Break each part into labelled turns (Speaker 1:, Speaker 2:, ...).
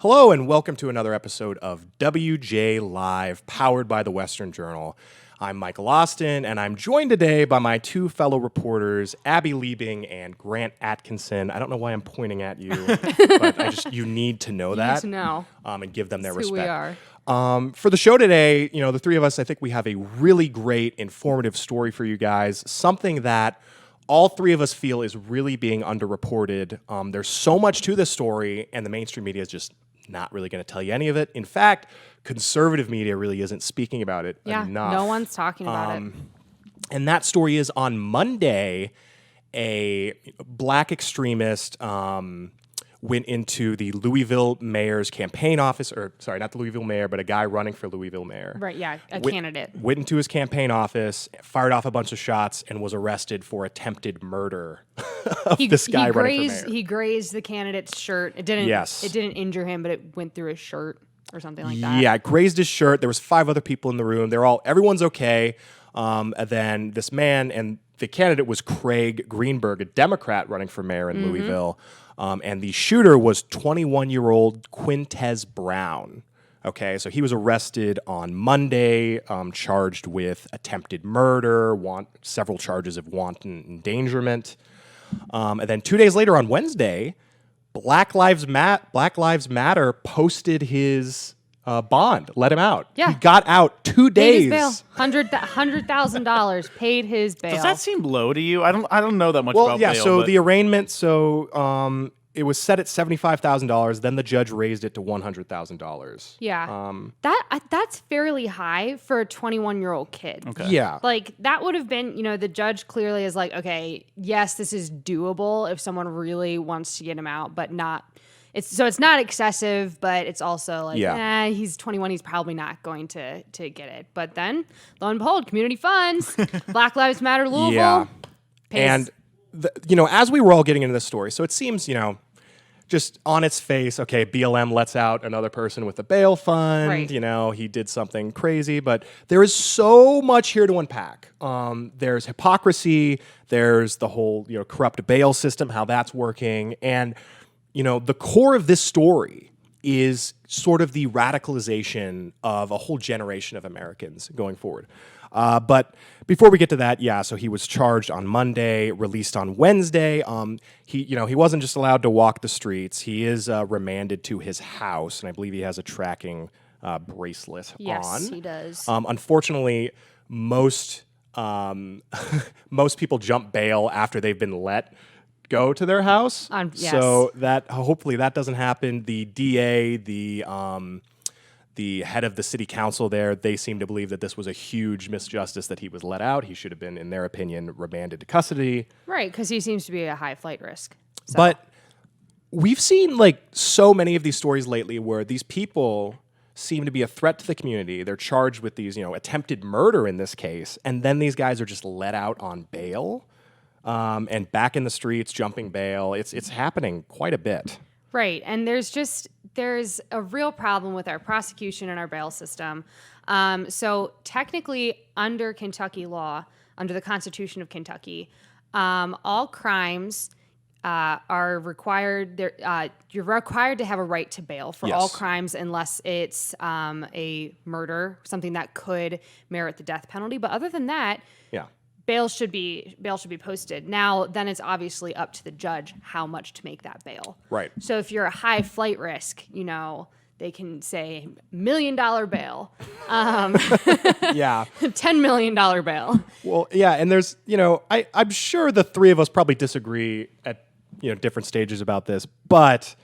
Speaker 1: Hello and welcome to another episode of WJ Live, powered by the Western Journal. I'm Michael Austin, and I'm joined today by my two fellow reporters, Abby Liebing and Grant Atkinson. I don't know why I'm pointing at you, but you need to know that.
Speaker 2: You need to know.
Speaker 1: And give them their
Speaker 2: That's
Speaker 1: respect.
Speaker 2: Who we are.
Speaker 1: For the show today, the three of us, I think we have a really great, informative story for you guys. Something that all three of us feel is really being underreported. There's so much to this story, and the mainstream media is just not really going to tell you any of it. In fact, conservative media really isn't speking about it enough.
Speaker 2: No one's talking about it.
Speaker 1: And that story is on Monday, a black extremist went into the Louisville mayor's campaign office, or sorry, not the Louisville mayor, but a guy running for Louisville mayor.
Speaker 2: Right, yeah, a candidate.
Speaker 1: Went into his campaign office, fired off a bunch of shots, and was arrested for attempted murder of this guy running for mayor.
Speaker 2: He grazed the candidate's shirt. It didn't.
Speaker 1: Yes.
Speaker 2: It didn't injure him, but it went through his shirt or something like that.
Speaker 1: Yeah, it grazed his shirt. There was 5 other people in the room. Everyone's okay. And then this man, and the candidate was Craig Greenberg, a Democrat running for mayor in Louisville. And the shooter was 21-year-old Quintez Brown. Okay, so he was arrested on Monday, charged with attempted murder, several charges of wanton endangerment. And then 2 days later on Wednesday, Black Lives Matter posted his bond, let him out.
Speaker 2: Yeah.
Speaker 1: He got out 2 days.
Speaker 2: Paid his bail. $100,000 paid his bail.
Speaker 3: Does that seem low to you? I don't know that much
Speaker 1: Well,
Speaker 3: about
Speaker 1: yeah,
Speaker 3: bail.
Speaker 1: so the arraignment, it was set at $75,000. Then the judge raised it to $100,000.
Speaker 2: Yeah. That's fairly high for a 21-year-old kid.
Speaker 3: Okay.
Speaker 1: Yeah.
Speaker 2: Like, that would have been, the judge clearly is like, okay, yes, this is doable if someone really wants to get him out, but not. It's not excessive, but it's also like, he's 21, he's probably not going to get it. But then, lo and behold, community funds, Black Lives Matter Louisville.
Speaker 1: Yeah.
Speaker 2: Pays.
Speaker 1: And, as we were all getting into this story, so it seems, just on its face, okay, BLM lets out another person with a bail fund.
Speaker 2: Right.
Speaker 1: He did something crazy, but there is so much here to unpack. There's hypocrisy. There's the whole, corrupt bail system, how that's working. And, the core of this story is sort of the radicalization of a whole generation of Americans going forward. But before we get to that, so he was charged on Monday, released on Wednesday. He wasn't just allowed to walk the streets. He is remanded to his house, and I believe he has a tracking bracelet on.
Speaker 2: Yes, he does.
Speaker 1: Unfortunately, most people jump bail after they've been let go to their house.
Speaker 2: Yes.
Speaker 1: So that hopefully that doesn't happen. The DA, the head of the city council there, they seem to believe that this was a huge misjustice that he was let out. He should have been, in their opinion, remanded to custody.
Speaker 2: Right, because he seems to be a high flight risk. So.
Speaker 1: But we've seen so many of these stories lately where these people seem to be a threat to the community. They're charged with these, attempted murder in this case, and then these guys are just let out on bail and back in the streets, jumping bail. It's happening quite a bit.
Speaker 2: Right, and there's a real problem with our prosecution and our bail system. So technically, under Kentucky law, under the Constitution of Kentucky, all crimes are required. You're required to have a right to bail for all crimes unless it's a murder, something that could merit the death penalty. But other than that, bail should be posted. Now, then it's obviously up to the judge how much to make that bail.
Speaker 1: Right.
Speaker 2: So if you're a high flight risk, they can say $1 million bail, $10 million bail.
Speaker 1: Well, yeah, and there's, I'm sure the three of us probably disagree at, different stages about this, but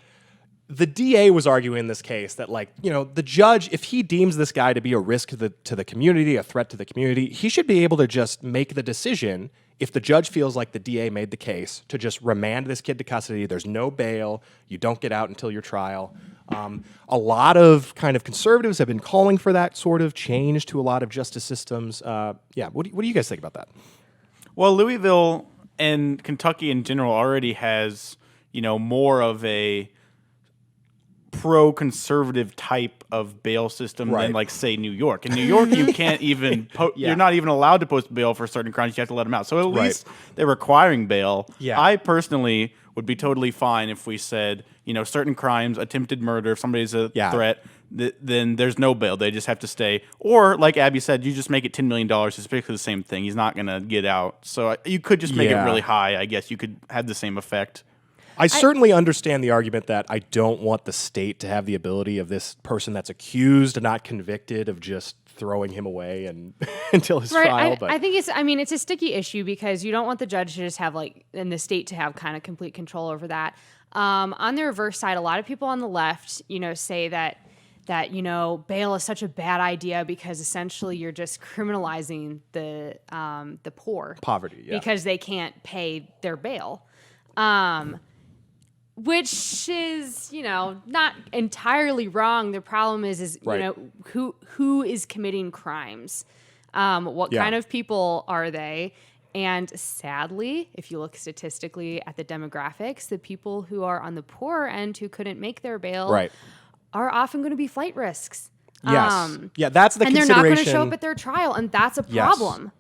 Speaker 1: the DA was arguing in this case that, the judge, if he deems this guy to be a risk to the community, a threat to the community, he should be able to just make the decision, if the judge feels like the DA made the case, to just remand this kid to custody. There's no bail. You don't get out until your trial. A lot of kind of conservatives have been calling for that sort of change to a lot of justice systems. What do you guys think about that?
Speaker 3: Well, Louisville and Kentucky in general already has, more of a pro-conservative type of bail system
Speaker 1: Right.
Speaker 3: than, like, say, New York. In New York, you can't even you're not even allowed to post bail for certain crimes. You have to let them out. So at least they're requiring bail.
Speaker 1: Yeah.
Speaker 3: I personally would be totally fine if we said, certain crimes, attempted murder, if somebody's a threat, then there's no bail. They just have to stay. Or, like Abby said, you just make it $10 million. It's basically the same thing. He's not going to get out. So you could just make it really high. I guess you could have the same effect.
Speaker 1: I certainly understand the argument that I don't want the state to have the ability of this person that's accused and not convicted of just throwing him away and until his trial. But
Speaker 2: I think it's a sticky issue because you don't want the judge to just have and the state to have kind of complete control over that. On the reverse side, a lot of people on the left, say that bail is such a bad idea because essentially you're just criminalizing the poor,
Speaker 1: poverty,
Speaker 2: because they can't pay their bail. Which is, not entirely wrong. The problem is who is committing crimes? What kind of people are they? And sadly, if you look statistically at the demographics, the people who are on the poor end who couldn't make their bail are often going to be flight risks.
Speaker 1: Yes. That's the consideration.
Speaker 2: And they're not going to show up at their trial, and that's a problem.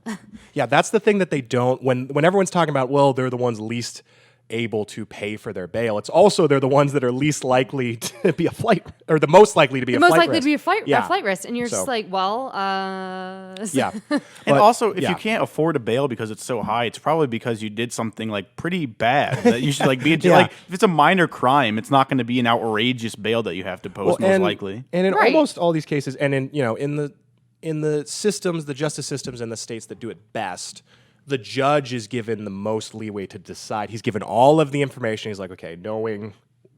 Speaker 1: That's the thing that they don't, when everyone's talking about, well, they're the ones least able to pay for their bail. It's also they're the ones that are least likely to be a flight, or the most likely to be a flight risk.
Speaker 2: Most likely to be a flight risk. And you're just like, well,
Speaker 3: And also, if you can't afford a bail because it's so high, it's probably because you did something like pretty bad that you should be like, if it's a minor crime, it's not going to be an outrageous bail that you have to post most likely.
Speaker 1: And in almost all these cases, and in the systems, the justice systems in the states that do it best, the judge is given the most leeway to decide. He's given all of the information. He's like, okay, knowing,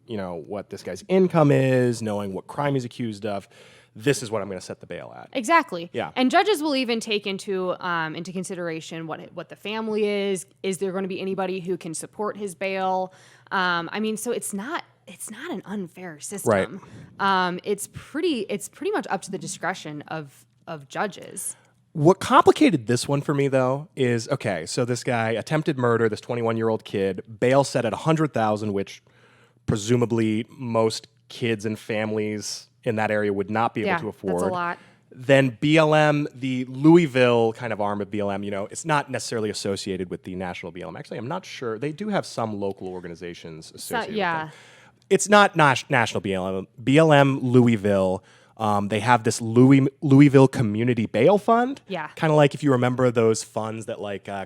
Speaker 1: what this guy's income is, knowing what crime he's accused of, this is what I'm going to set the bail at.
Speaker 2: Exactly.
Speaker 1: Yeah.
Speaker 2: And judges will even take into consideration what the family is. Is there going to be anybody who can support his bail? So it's not an unfair system.
Speaker 1: Right.
Speaker 2: It's pretty much up to the discretion of judges.
Speaker 1: What complicated this one for me, though, is, okay, so this guy attempted murder, this 21-year-old kid, bail set at $100,000, which presumably most kids and families in that area would not be able to afford.
Speaker 2: That's a lot.
Speaker 1: Then BLM, the Louisville kind of arm of BLM, it's not necessarily associated with the national BLM. Actually, I'm not sure. They do have some local organizations associated with them. It's not national BLM. BLM Louisville. They have this Louisville Community Bail Fund.
Speaker 2: Yeah.
Speaker 1: Kind of like if you remember those funds that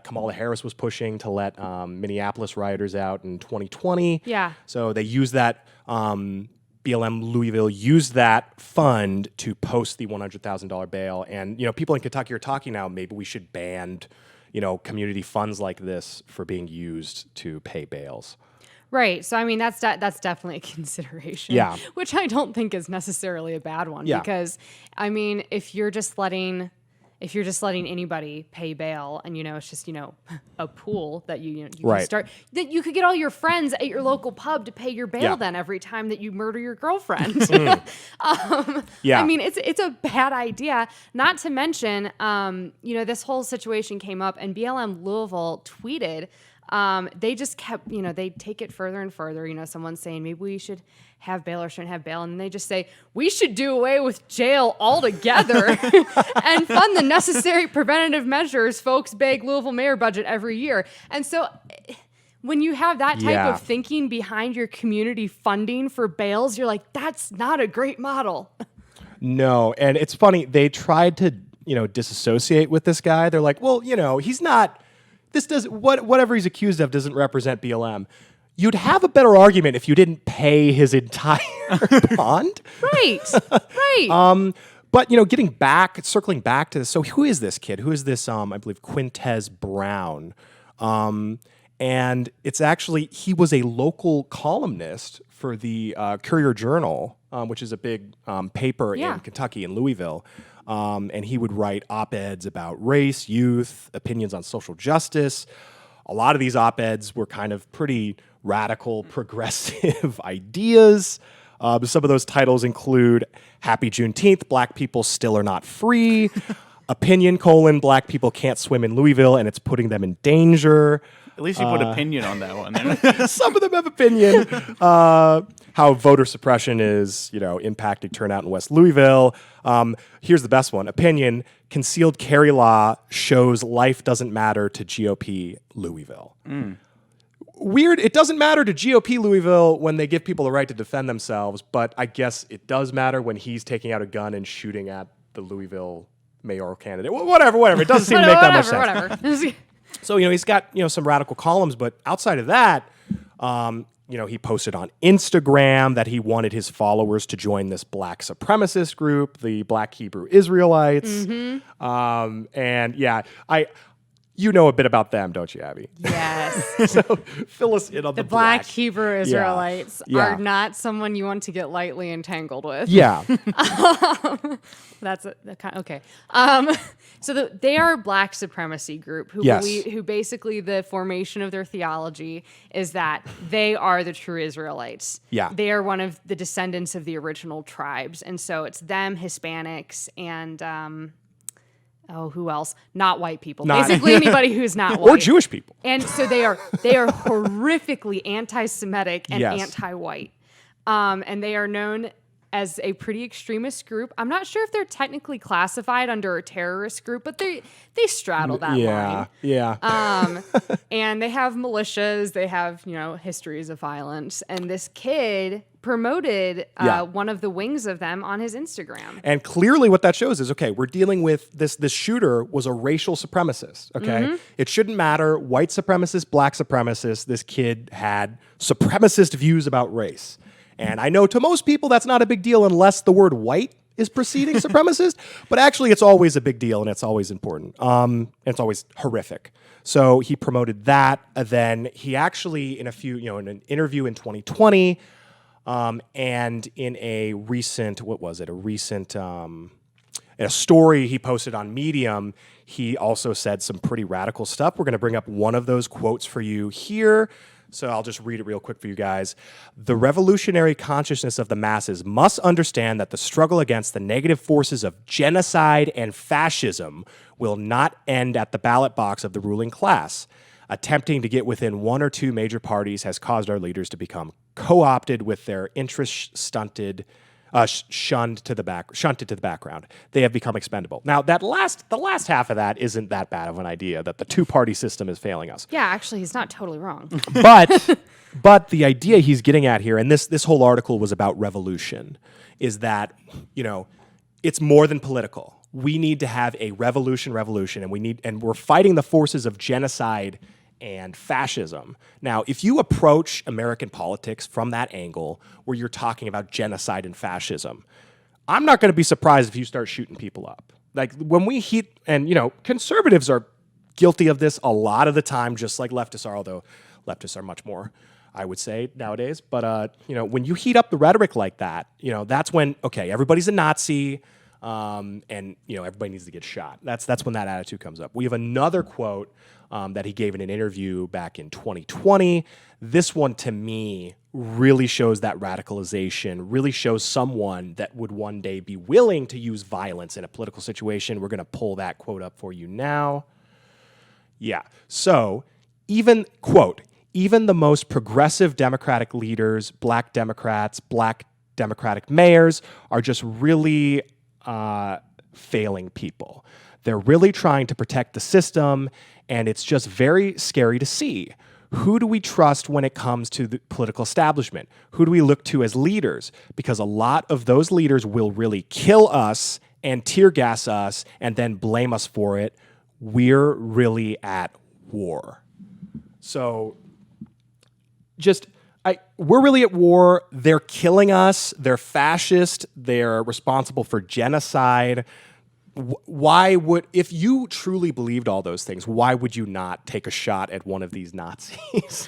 Speaker 1: Kamala Harris was pushing to let Minneapolis rioters out in 2020.
Speaker 2: Yeah.
Speaker 1: So they used that, BLM Louisville used that fund to post the $100,000 bail. And, people in Kentucky are talking now, maybe we should ban, community funds like this for being used to pay bails.
Speaker 2: Right. So, that's definitely a consideration.
Speaker 1: Yeah.
Speaker 2: Which I don't think is necessarily a bad one.
Speaker 1: Yeah.
Speaker 2: Because, if you're just letting anybody pay bail and, it's just, a pool that you can start, that you could get all your friends at your local pub to pay your bail then every time that you murder your girlfriend. It's a bad idea. Not to mention, this whole situation came up and BLM Louisville tweeted, they just kept, they take it further and further. Someone's saying maybe we should have bail or shouldn't have bail. And they just say, we should do away with jail altogether and fund the necessary preventative measures folks beg Louisville mayor budget every year. And so when you have that type of thinking behind your community funding for bails, you're like, that's not a great model.
Speaker 1: No. And it's funny. They tried to, disassociate with this guy. They're like, well, he's not. This does whatever he's accused of doesn't represent BLM. You'd have a better argument if you didn't pay his entire bond.
Speaker 2: Right.
Speaker 1: But circling back to this. So who is this kid? Who is this? I believe Quintez Brown. And it's actually he was a local columnist for the Courier Journal, which is a big paper in Kentucky in Louisville. And he would write op-eds about race, youth, opinions on social justice. A lot of these op-eds were kind of pretty radical, progressive ideas. Some of those titles include Happy Juneteenth, Black People Still Are Not Free, Opinion, Black People Can't Swim in Louisville and It's Putting Them in Danger,
Speaker 3: At least you put opinion on that one.
Speaker 1: Some of them have opinion. How voter suppression is, impacting turnout in West Louisville. Here's the best one. Opinion: concealed carry law shows life doesn't matter to GOP Louisville. Weird. It doesn't matter to GOP Louisville when they give people the right to defend themselves, but I guess it does matter when he's taking out a gun and shooting at the Louisville mayoral candidate. Whatever. It doesn't seem to make that much sense.
Speaker 2: Whatever.
Speaker 1: So, he's got, some radical columns, but outside of that, he posted on Instagram that he wanted his followers to join this black supremacist group, the Black Hebrew Israelites. You know a bit about them, don't you, Abby?
Speaker 2: Yes.
Speaker 1: So fill us in on the
Speaker 2: Black Hebrew Israelites
Speaker 1: Yeah.
Speaker 2: are not someone you want to get lightly entangled with.
Speaker 1: Yeah.
Speaker 2: That's okay. So they are a black supremacy group who who basically the formation of their theology is that they are the true Israelites.
Speaker 1: Yeah.
Speaker 2: They are one of the descendants of the original tribes. And so it's them, Hispanics, and who else? Not white people. Basically anybody who's not white.
Speaker 1: Or Jewish people.
Speaker 2: And so they are horrifically anti-Semitic and anti-white. And they are known as a pretty extremist group. I'm not sure if they're technically classified under a terrorist group, but they straddle that line.
Speaker 1: Yeah.
Speaker 2: And they have militias. They have, histories of violence. And this kid promoted one of the wings of them on his Instagram.
Speaker 1: And clearly what that shows is, okay, we're dealing with this shooter was a racial supremacist, okay? It shouldn't matter, white supremacist, black supremacist, this kid had supremacist views about race. And I know to most people that's not a big deal unless the word white is preceding supremacist, but actually it's always a big deal and it's always important. And it's always horrific. So he promoted that. Then he actually, in an interview in 2020, and in a recent, a story he posted on Medium, he also said some pretty radical stuff. We're going to bring up one of those quotes for you here. So I'll just read it real quick for you guys. The revolutionary consciousness of the masses must understand that the struggle against the negative forces of genocide and fascism will not end at the ballot box of the ruling class. Attempting to get within one or two major parties has caused our leaders to become co-opted with their interests shunted to the background. They have become expendable. Now, the last half of that isn't that bad of an idea, that the two-party system is failing us.
Speaker 2: Yeah, actually, he's not totally wrong.
Speaker 1: But the idea he's getting at here, and this whole article was about revolution, is that, it's more than political. We need to have a revolution, and we're fighting the forces of genocide and fascism. Now, if you approach American politics from that angle, where you're talking about genocide and fascism, I'm not going to be surprised if you start shooting people up. Like when we conservatives are guilty of this a lot of the time, just like leftists are, although leftists are much more, I would say, nowadays. But, when you heat up the rhetoric like that, that's when, okay, everybody's a Nazi, and everybody needs to get shot. That's when that attitude comes up. We have another quote that he gave in an interview back in 2020. This one, to me, really shows that radicalization, really shows someone that would one day be willing to use violence in a political situation. We're going to pull that quote up for you now. Yeah. So even the most progressive Democratic leaders, black Democrats, black Democratic mayors are just really failing people. They're really trying to protect the system, and it's just very scary to see. Who do we trust when it comes to the political establishment? Who do we look to as leaders? Because a lot of those leaders will really kill us and tear gas us and then blame us for it. We're really at war. So we're really at war. They're killing us. They're fascist. They're responsible for genocide. If you truly believed all those things, why would you not take a shot at one of these Nazis?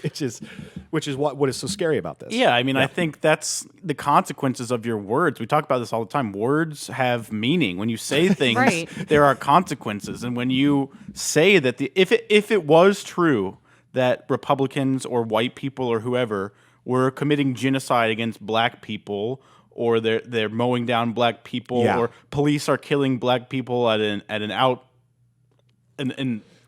Speaker 1: which is what is so scary about this.
Speaker 3: Yeah, I think that's the consequences of your words. We talk about this all the time. Words have meaning. When you say things,
Speaker 2: Right.
Speaker 3: There are consequences. And when you say that if it was true that Republicans or white people or whoever were committing genocide against black people, or they're mowing down black people, or police are killing black people in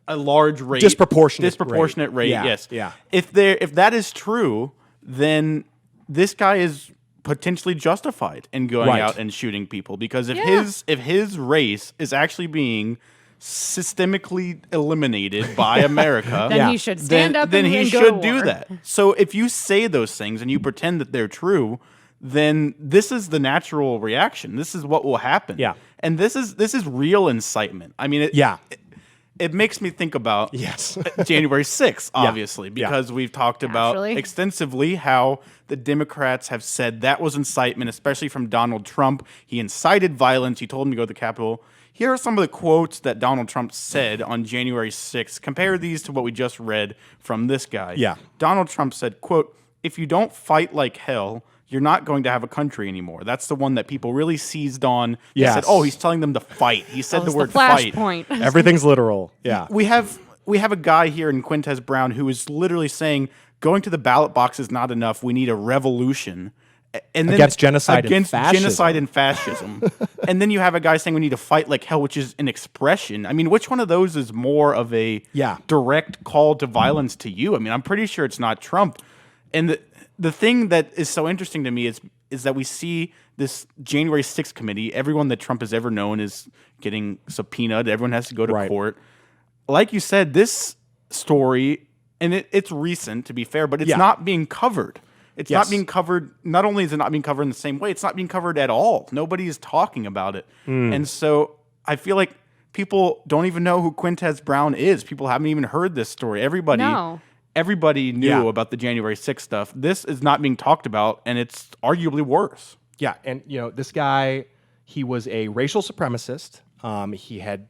Speaker 3: a large rate,
Speaker 1: disproportionate
Speaker 3: rate.
Speaker 1: Yeah,
Speaker 3: Yes.
Speaker 1: yeah.
Speaker 3: If that is true, then this guy is potentially justified in going
Speaker 1: Right.
Speaker 3: out and shooting people, because if
Speaker 2: Yeah.
Speaker 3: his race is actually being systemically eliminated by America,
Speaker 2: Then he should stand up
Speaker 3: then
Speaker 2: and
Speaker 3: he
Speaker 2: go to
Speaker 3: should do
Speaker 2: war.
Speaker 3: that. So if you say those things and you pretend that they're true, then this is the natural reaction. This is what will happen.
Speaker 1: Yeah.
Speaker 3: And this is real incitement. I mean, it makes me think about
Speaker 1: Yes.
Speaker 3: January 6th, obviously,
Speaker 1: Yeah.
Speaker 3: because we've talked about
Speaker 2: Naturally.
Speaker 3: extensively how the Democrats have said that was incitement, especially from Donald Trump. He incited violence. He told him to go to the Capitol. Here are some of the quotes that Donald Trump said on January 6th. Compare these to what we just read from this guy.
Speaker 1: Yeah.
Speaker 3: Donald Trump said, quote, "If you don't fight like hell, you're not going to have a country anymore." That's the one that people really seized on. They
Speaker 1: Yes.
Speaker 3: said, "Oh, he's telling them to fight." He said the
Speaker 2: It's
Speaker 3: word
Speaker 2: the
Speaker 3: fight.
Speaker 2: flashpoint.
Speaker 1: Everything's literal. Yeah.
Speaker 3: We have a guy here in Quintez Brown who is literally saying going to the ballot box is not enough. We need a revolution. And then
Speaker 1: Against genocide and
Speaker 3: against
Speaker 1: fascism.
Speaker 3: genocide and fascism. And then you have a guy saying we need to fight like hell, which is an expression. I mean, which one of those is more of a direct call to violence to you? I mean, I'm pretty sure it's not Trump. And the thing that is so interesting to me is that we see this January 6th committee. Everyone that Trump has ever known is getting subpoenaed. Everyone has to go to court. Like you said, this story, and it's recent, to be fair, but it's not being covered. It's not being covered. Not only is it not being covered in the same way, it's not being covered at all. Nobody is talking about it. And so I feel like people don't even know who Quintez Brown is. People haven't even heard this story. Everybody knew about the January 6th stuff. This is not being talked about, and it's arguably worse.
Speaker 1: Yeah, and this guy, he was a racial supremacist. He had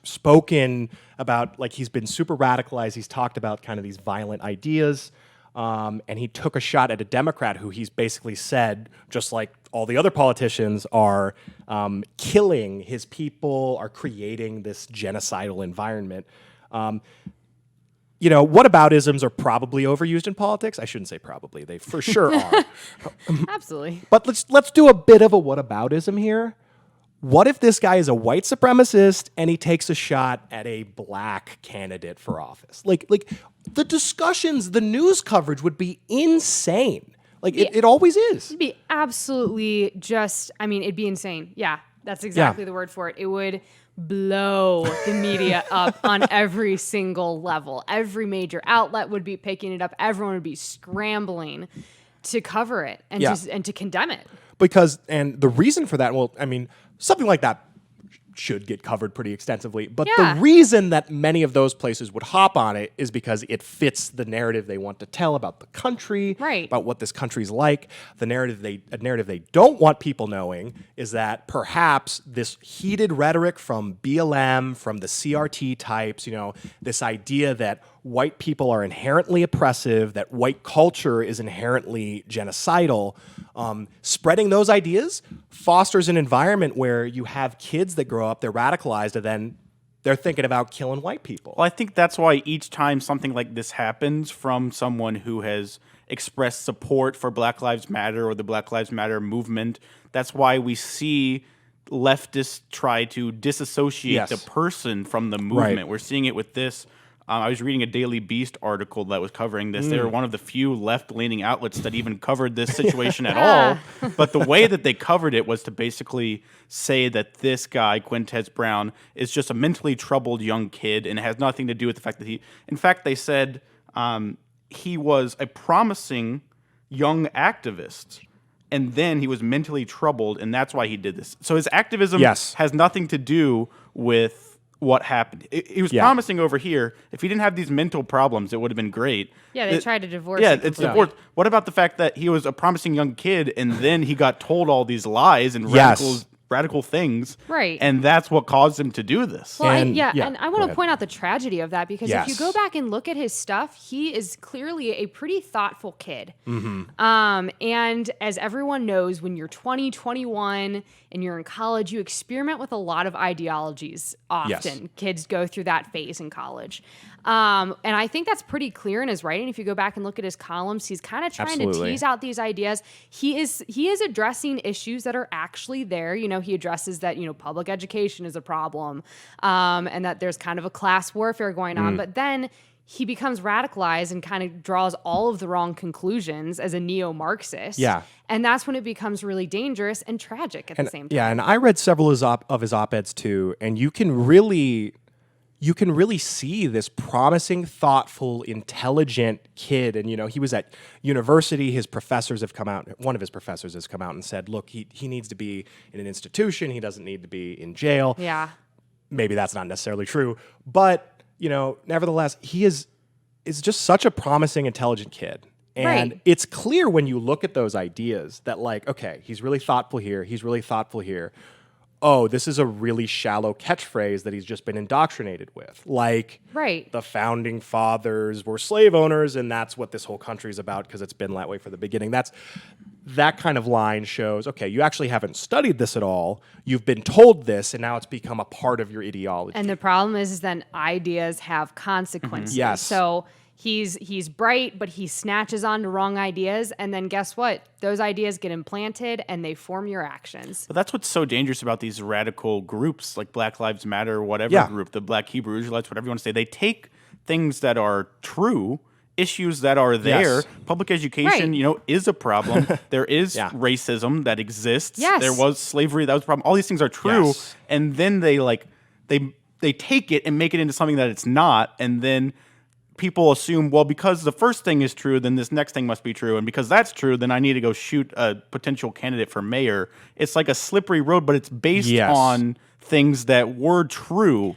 Speaker 1: spoken about, like, he's been super radicalized. He's talked about kind of these violent ideas, and he took a shot at a Democrat who he's basically said, just like all the other politicians, are killing his people, are creating this genocidal environment. Whataboutisms are probably overused in politics. I shouldn't say probably; they for sure are.
Speaker 2: Absolutely.
Speaker 1: But let's do a bit of a whataboutism here. What if this guy is a white supremacist and he takes a shot at a black candidate for office? Like the discussions, the news coverage would be insane. Like it always is.
Speaker 2: It'd be absolutely it'd be insane. Yeah, that's exactly the word for it. It would blow the media up on every single level. Every major outlet would be picking it up. Everyone would be scrambling to cover it and to condemn it.
Speaker 1: And the reason for that, something like that should get covered pretty extensively. But the reason that many of those places would hop on it is because it fits the narrative they want to tell about the country, about what this country's like. A narrative they don't want people knowing is that perhaps this heated rhetoric from BLM, from the CRT types, this idea that white people are inherently oppressive, that white culture is inherently genocidal, spreading those ideas fosters an environment where you have kids that grow up, they're radicalized, and then they're thinking about killing white people.
Speaker 3: Well, I think that's why each time something like this happens from someone who has expressed support for Black Lives Matter or the Black Lives Matter movement, that's why we see leftists try to disassociate the person from the movement.
Speaker 1: Right.
Speaker 3: We're seeing it with this. I was reading a Daily Beast article that was covering this. They were one of the few left-leaning outlets that even covered this situation at all. But the way that they covered it was to basically say that this guy, Quintez Brown, is just a mentally troubled young kid, and it has nothing to do with the fact that in fact, they said he was a promising young activist, and then he was mentally troubled, and that's why he did this. So his activism has nothing to do with what happened. He was promising over here. If he didn't have these mental problems, it would have been great.
Speaker 2: Yeah, they tried to divorce
Speaker 3: him.
Speaker 2: him.
Speaker 3: It's divorced. What about the fact that he was a promising young kid and then he got told all these lies and radical things.
Speaker 2: Right.
Speaker 3: And that's what caused him to do this.
Speaker 2: Well, and I want to point out the tragedy of that, because if you go back and look at his stuff, he is clearly a pretty thoughtful kid. And as everyone knows, when you're 20, 21, and you're in college, you experiment with a lot of ideologies often. Kids go through that phase in college. And I think that's pretty clear in his writing. If you go back and look at his columns, he's kind of trying to tease out these ideas. He is addressing issues that are actually there. You know, he addresses that, you know, public education is a problem, and that there's kind of a class warfare going on. But then he becomes radicalized and kind of draws all of the wrong conclusions as a neo-Marxist. Yeah. And that's when it becomes really dangerous and tragic at the same time.
Speaker 1: Yeah, and I read several of his op-eds too, and you can really see this promising, thoughtful, intelligent kid. And, you know, he was at university. His professors have come out. One of his professors has come out and said, look, he needs to be in an institution. He doesn't need to be in jail.
Speaker 2: Yeah.
Speaker 1: Maybe that's not necessarily true. But, you know, nevertheless, he is just such a promising, intelligent kid. And it's clear when you look at those ideas that, like, okay, he's really thoughtful here. He's really thoughtful here. Oh, this is a really shallow catchphrase that he's just been indoctrinated with. Like, the founding fathers were slave owners, and that's what this whole country is about because it's been that way for the beginning. That kind of line shows, okay, you actually haven't studied this at all. You've been told this, and now it's become a part of your ideology.
Speaker 2: And the problem is then ideas have consequences.
Speaker 1: Yes.
Speaker 2: So he's bright, but he snatches on to wrong ideas, and then guess what? Those ideas get implanted, and they form your actions.
Speaker 3: But that's what's so dangerous about these radical groups, like Black Lives Matter or whatever group, the Black Hebrew Israelites, whatever you want to say. They take things that are true, issues that are there.
Speaker 1: Yes.
Speaker 3: Public education, you know, is a problem. There is racism that exists.
Speaker 2: Yes.
Speaker 3: There was slavery, that was a problem. All these things are true,
Speaker 1: Yes.
Speaker 3: and then they take it and make it into something that it's not, and then people assume, well, because the first thing is true, then this next thing must be true, and because that's true, then I need to go shoot a potential candidate for mayor. It's like a slippery road, but it's based on things that were true,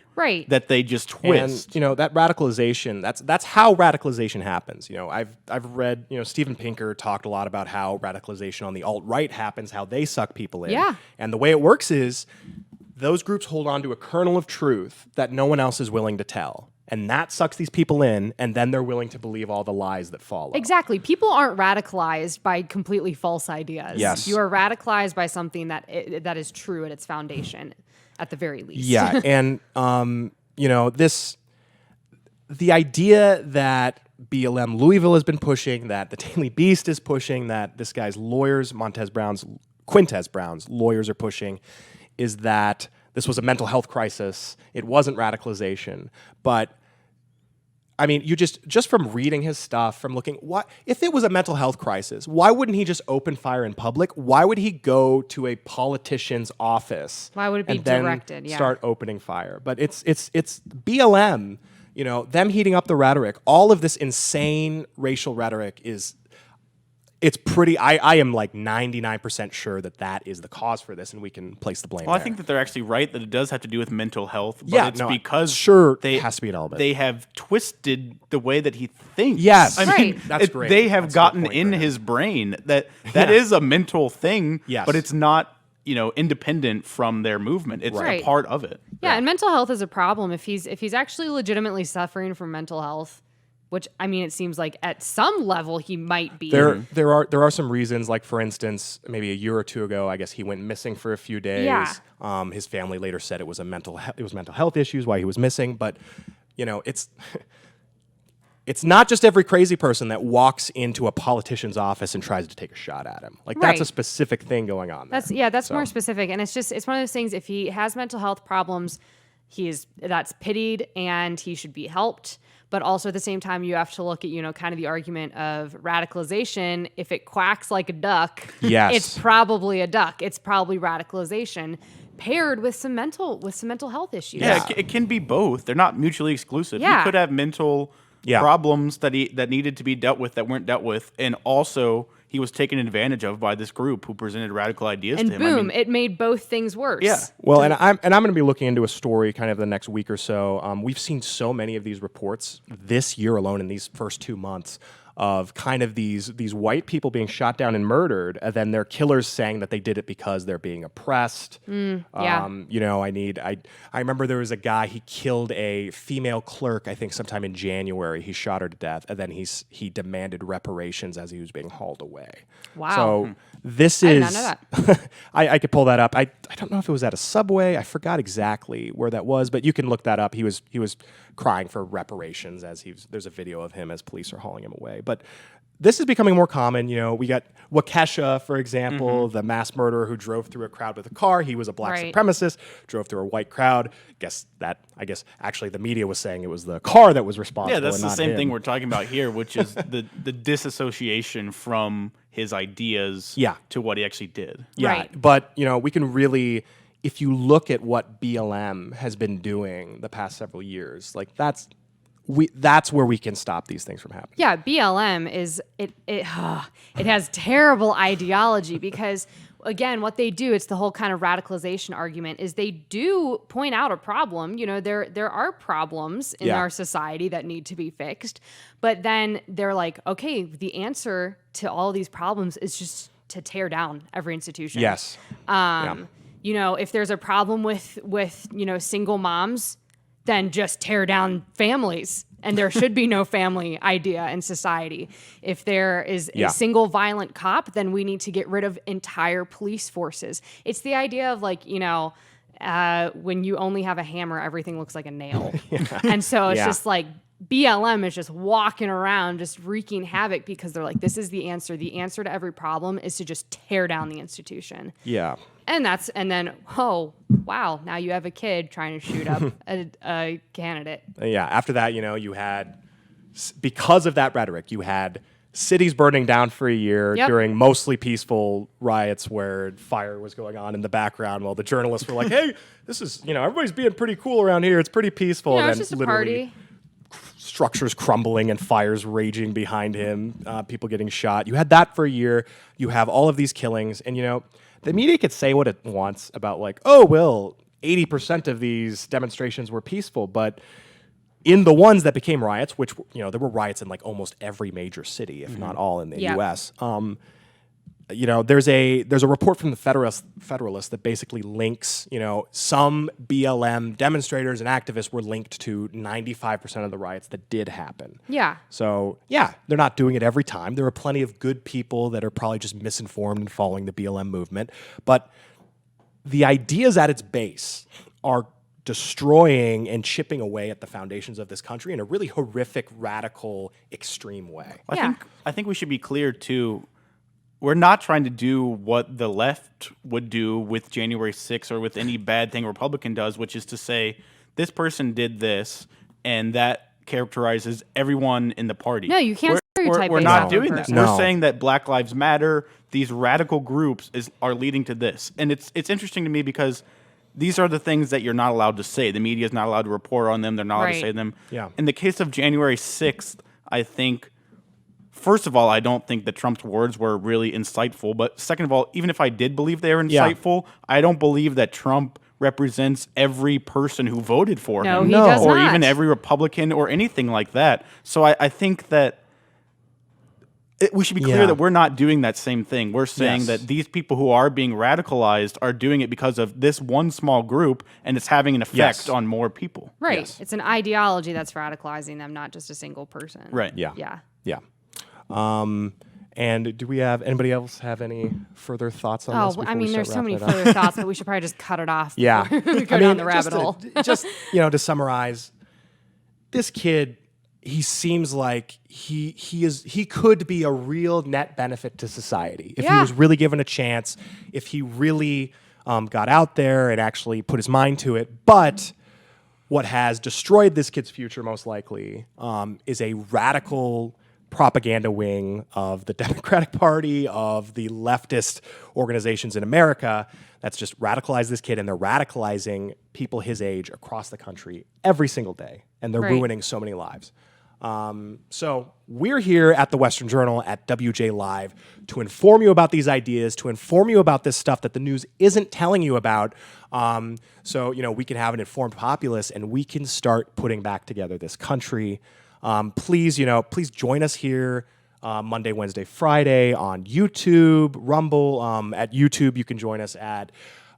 Speaker 3: that they just twist.
Speaker 1: And, you know, that radicalization, that's how radicalization happens. You know, I've read, you know, Steven Pinker talked a lot about how radicalization on the alt-right happens, how they suck people in.
Speaker 2: Yeah.
Speaker 1: And the way it works is those groups hold on to a kernel of truth that no one else is willing to tell. And that sucks these people in, and then they're willing to believe all the lies that follow.
Speaker 2: Exactly. People aren't radicalized by completely false ideas.
Speaker 1: Yes.
Speaker 2: You are radicalized by something that is true at its foundation, at the very least.
Speaker 1: Yeah, and you know, the idea that BLM Louisville has been pushing, that the Daily Beast is pushing, that this guy's lawyers, Quintez Brown's lawyers are pushing, is that this was a mental health crisis. It wasn't radicalization. But I mean, you just from reading his stuff, from looking, what if it was a mental health crisis, why wouldn't he just open fire in public? Why would he go to a politician's office?
Speaker 2: Why would it be
Speaker 1: and then
Speaker 2: directed? Yeah.
Speaker 1: Start opening fire. But it's BLM, you know, them heating up the rhetoric, all of this insane racial rhetoric it's pretty, I am like 99% sure that is the cause for this, and we can place the blame
Speaker 3: Well,
Speaker 1: there.
Speaker 3: I think that they're actually right that it does have to do with mental health, but it's because
Speaker 1: it has to be an element.
Speaker 3: They have twisted the way that he thinks.
Speaker 1: Yes.
Speaker 3: I mean,
Speaker 1: that's great.
Speaker 3: They have
Speaker 1: That's
Speaker 3: gotten in his brain that is a mental thing, but it's not, you know, independent from their movement. It's a part of it.
Speaker 2: Yeah, and mental health is a problem. If he's actually legitimately suffering from mental health, which, I mean, it seems like at some level he might be.
Speaker 1: There are some reasons, like, for instance, maybe a year or two ago, I guess he went missing for a few days.
Speaker 2: Yeah.
Speaker 1: His family later said it was mental health issues why he was missing. But, you know, it's not just every crazy person that walks into a politician's office and tries to take a shot at him. Like, that's a specific thing going on there.
Speaker 2: That's more specific. And it's one of those things, if he has mental health problems, that's pitied and he should be helped. But also at the same time, you have to look at, you know, kind of the argument of radicalization. If it quacks like a duck, it's probably a duck. It's probably radicalization paired with some mental health issues.
Speaker 3: Yeah, it can be both. They're not mutually exclusive.
Speaker 2: Yeah.
Speaker 3: You could have mental problems that needed to be dealt with that weren't dealt with, and also he was taken advantage of by this group who presented radical ideas to him.
Speaker 2: And boom, it made both things worse.
Speaker 3: Yeah.
Speaker 1: Well, and I'm going to be looking into a story kind of the next week or so. We've seen so many of these reports this year alone in these first 2 months of kind of these white people being shot down and murdered, and then their killers saying that they did it because they're being oppressed.
Speaker 2: Yeah.
Speaker 1: You know, I remember there was a guy, he killed a female clerk, I think sometime in January. He shot her to death, and then he demanded reparations as he was being hauled away.
Speaker 2: Wow.
Speaker 1: So this
Speaker 2: I did
Speaker 1: is,
Speaker 2: not know that.
Speaker 1: I could pull that up. I don't know if it was at a Subway. I forgot exactly where that was, but you can look that up. He was crying for reparations as there's a video of him as police are hauling him away. But this is becoming more common. You know, we got Waukesha, for example, the mass murderer who drove through a crowd with a car. He was a black supremacist, drove through a white crowd. I guess actually the media was saying it was the car that was responsible.
Speaker 3: Yeah, that's
Speaker 1: and
Speaker 3: the
Speaker 1: not
Speaker 3: same
Speaker 1: him.
Speaker 3: thing we're talking about here, which is the disassociation from his ideas to what he actually did.
Speaker 1: Yeah,
Speaker 2: Right.
Speaker 1: but you know, we can really, if you look at what BLM has been doing the past several years, like that's where we can stop these things from happening.
Speaker 2: Yeah, BLM is it has terrible ideology because again, what they do, it's the whole kind of radicalization argument, is they do point out a problem. You know, there are problems in our society that need to be fixed, but then they're like, okay, the answer to all these problems is just to tear down every institution.
Speaker 1: Yes.
Speaker 2: You know, if there's a problem with you know, single moms, then just tear down families. And there should be no family idea in society. If there is a single violent cop, then we need to get rid of entire police forces. It's the idea of like, you know, when you only have a hammer, everything looks like a nail. And so it's just like BLM is just walking around, just wreaking havoc because they're like, this is the answer. The answer to every problem is to just tear down the institution.
Speaker 1: Yeah.
Speaker 2: And then, oh, wow, now you have a kid trying to shoot up a candidate.
Speaker 1: Yeah. After that, you know, you had, because of that rhetoric, you had cities burning down for a year during mostly peaceful riots where fire was going on in the background while the journalists were like, hey, this is, you know, everybody's being pretty cool around here. It's pretty peaceful.
Speaker 2: You know,
Speaker 1: and
Speaker 2: it's
Speaker 1: then
Speaker 2: just a party.
Speaker 1: Structures crumbling and fires raging behind him, people getting shot. You had that for a year. You have all of these killings. And, you know, the media could say what it wants about like, oh, well, 80% of these demonstrations were peaceful. But in the ones that became riots, which, you know, there were riots in like almost every major city, if not all in the U.S., you know, there's a report from the Federalist that basically links, you know, some BLM demonstrators and activists were linked to 95% of the riots that did happen.
Speaker 2: Yeah.
Speaker 1: So, yeah, they're not doing it every time. There are plenty of good people that are probably just misinformed and following the BLM movement. But the ideas at its base are destroying and chipping away at the foundations of this country in a really horrific, radical, extreme way.
Speaker 3: I think we should be clear, too. We're not trying to do what the left would do with January 6th or with any bad thing a Republican does, which is to say, this person did this, and that characterizes everyone in the party.
Speaker 2: No, you can't stereotype.
Speaker 3: We're
Speaker 2: based
Speaker 3: not
Speaker 2: off
Speaker 3: doing
Speaker 2: of
Speaker 3: that.
Speaker 2: person.
Speaker 1: No.
Speaker 3: We're saying that Black Lives Matter, these radical groups are leading to this. And it's interesting to me because these are the things that you're not allowed to say. The media is not allowed to report on them. They're not allowed to say them.
Speaker 1: Yeah.
Speaker 3: In the case of January 6th, I think, first of all, I don't think that Trump's words were really insightful. But second of all, even if I did believe they were insightful, I don't believe that Trump represents every person who voted for him.
Speaker 2: He does
Speaker 3: or
Speaker 2: not.
Speaker 3: even every Republican or anything like that. So I think that we should be clear that we're not doing that same thing. We're saying that these people who are being radicalized are doing it because of this one small group, and it's having an effect on more people.
Speaker 2: Right.
Speaker 1: Yes.
Speaker 2: It's an ideology that's radicalizing them, not just a single person.
Speaker 3: Right.
Speaker 1: Yeah.
Speaker 2: Yeah.
Speaker 1: Yeah. And do we have anybody else have any further thoughts on this?
Speaker 2: Oh,
Speaker 1: before
Speaker 2: I
Speaker 1: we
Speaker 2: mean,
Speaker 1: start
Speaker 2: there's so many
Speaker 1: wrapping it up?
Speaker 2: further thoughts, but we should probably just cut it off.
Speaker 1: Yeah.
Speaker 2: before we go down the rabbit hole.
Speaker 1: Just, you know, to summarize, this kid, he seems like he could be a real net benefit to society if he was really given a chance, if he really got out there and actually put his mind to it. But what has destroyed this kid's future most likely is a radical propaganda wing of the Democratic Party, of the leftist organizations in America that's just radicalized this kid, and they're radicalizing people his age across the country every single day, and they're ruining so many lives. So we're here at the Western Journal at WJ Live to inform you about these ideas, to inform you about this stuff that the news isn't telling you about. So, you know, we can have an informed populace and we can start putting back together this country. Please, you know, please join us here. Monday, Wednesday, Friday on YouTube, Rumble. At YouTube, you can join us at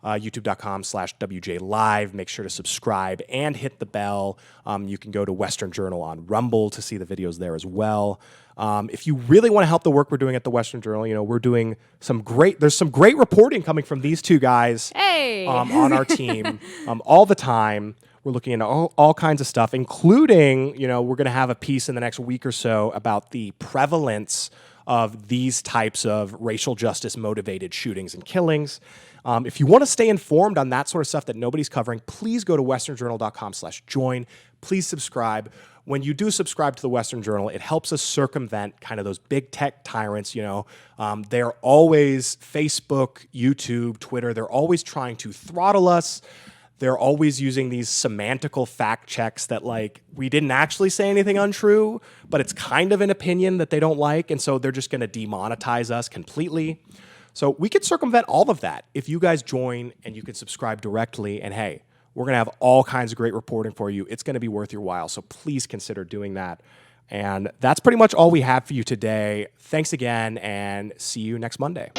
Speaker 1: youtube.com/WJ Live. Make sure to subscribe and hit the bell. You can go to Western Journal on Rumble to see the videos there as well. If you really want to help the work we're doing at the Western Journal, we're doing there's some great reporting coming from these two guys on our team all the time. We're looking into all kinds of stuff, including, we're going to have a piece in the next week or so about the prevalence of these types of racial justice motivated shootings and killings. If you want to stay informed on that sort of stuff that nobody's covering, please go to westernjournal.com/join. Please subscribe. When you do subscribe to the Western Journal, it helps us circumvent kind of those big tech tyrants. They're always Facebook, YouTube, Twitter. They're always trying to throttle us. They're always using these semantical fact checks that, we didn't actually say anything untrue, but it's kind of an opinion that they don't like, and so they're just going to demonetize us completely. So we could circumvent all of that if you guys join and you can subscribe directly. And hey, we're going to have all kinds of great reporting for you. It's going to be worth your while, so please consider doing that. And that's pretty much all we have for you today. Thanks again, and see you next Monday.